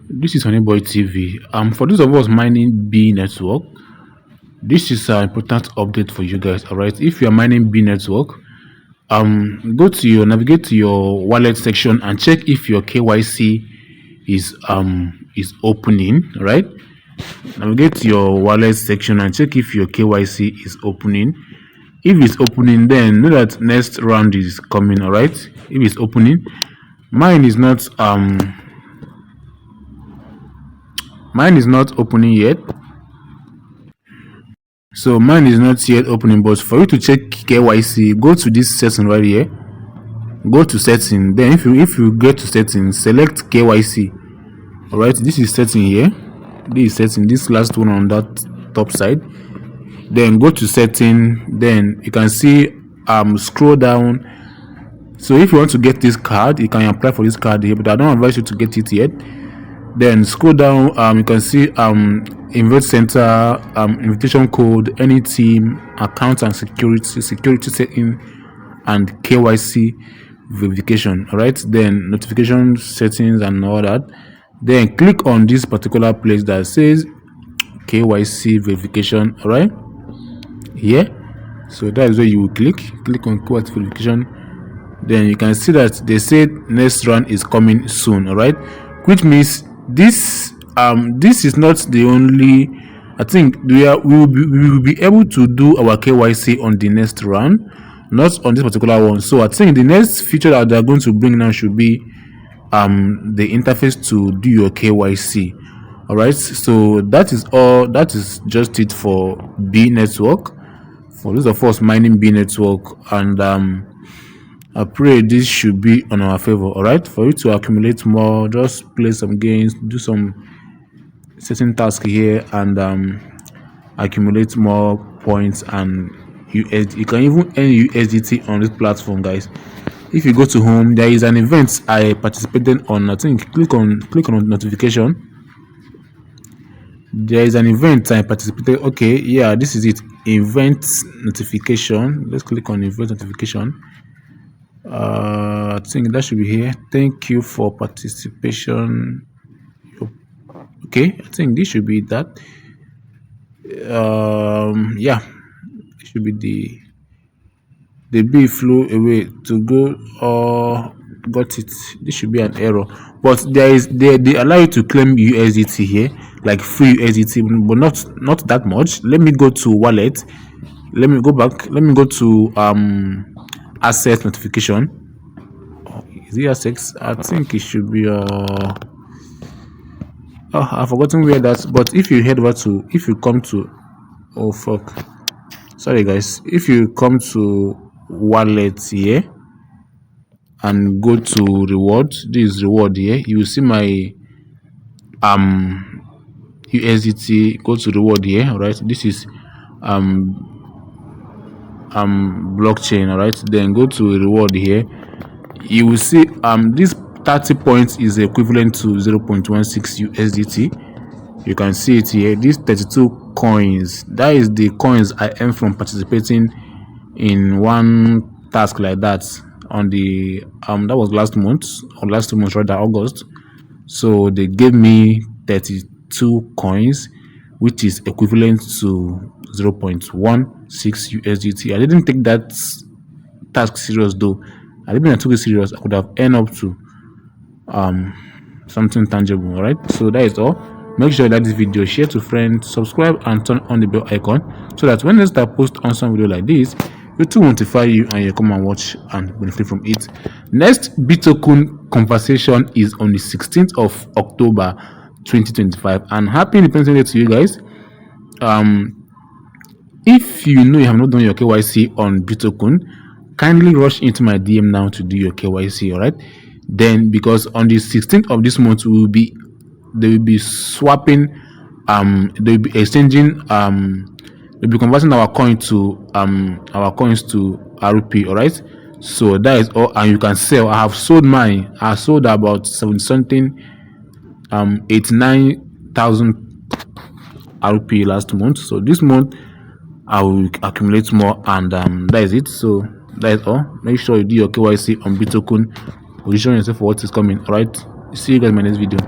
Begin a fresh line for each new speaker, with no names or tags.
This is Honeyboy TV. For those of us mining B network, this is an important update for you guys. All right, if you are mining B network, navigate to your wallet section and check if your KYC is opening. All right, navigate to your wallet section and check if your KYC is opening. If it's opening, then know that next round is coming. All right, if it's opening, mine is not opening yet. So mine is not yet opening, but for you to check KYC, go to this setting right here. Go to setting. Then if you get to setting, select KYC. All right, this is setting here. This is setting. This last one on that top side. Then go to setting. Then you can see scroll down. So if you want to get this card, you can apply for this card here, but I don't advise you to get it yet. Then scroll down, you can see invite center, invitation code, any team, account and security setting, and KYC verification. All right, then notification settings and all that. Then click on this particular place that says KYC verification. All right, here. So that is where you will click on KYC verification. Then you can see that they said next round is coming soon. All right, which means this is not the only. I think we will be able to do our KYC on the next round, not on this particular one. So I think the next feature that they're going to bring now should be the interface to do your KYC. All right, so that is all. That is just it for B network. For those of us mining B network, and I pray this should be on our favor. All right, for you to accumulate more, just play some games, do some certain task here, and accumulate more points and USD. You can even earn USDT on this platform, guys. If you go to home, there is an event I participated on. I think click on notification. There is an event I participated. Okay, yeah, this is it. Event notification. Let's click on event notification. I think that should be here. Thank you for participation. Okay, I think this should be that. Yeah, it should be the B flew away to go or got it. This should be an error, but they allow you to claim USDT here, like free USDT, but not that much. Let me go to wallet. Let me go back. Let me go to asset notification. Is it assets? I think it should be I've forgotten where that's. But if you head over to, if you come to, oh fuck, sorry guys, if you come to wallet here and go to reward, this is reward here, you will see my USDT. Go to reward here. All right, this is blockchain. All right, then go to reward here. You will see this 30 points is equivalent to 0.16 USDT. You can see it here. These 32 coins, that is the coins I earned from participating in one task like that on the that was last month, or last 2 months rather, August. So they gave me 32 coins, which is equivalent to 0.16 USDT. I didn't take that task serious though. I took it serious, I could have earned up to something tangible. All right, so that is all. Make sure you like this video, share to friends, subscribe, and turn on the bell icon so that when I post on some video like this, it will notify you and you come and watch and benefit from it. Next Bitcoin conversation is on the 16th of October 2025, and happy Independence Day to you guys. If you know you have not done your KYC on Bitcoin, kindly rush into my DM now to do your KYC. All right, then because on the 16th of this month they will be swapping, they will be exchanging, they'll be converting our coins to RP. All right, so that is all, and you can sell. I have sold mine. I sold about 89,000 RP last month. So this month I will accumulate more, and that is it. So that is all. Make sure you do your KYC on Bitcoin. Position yourself for what is coming. All right, see you guys in my next video.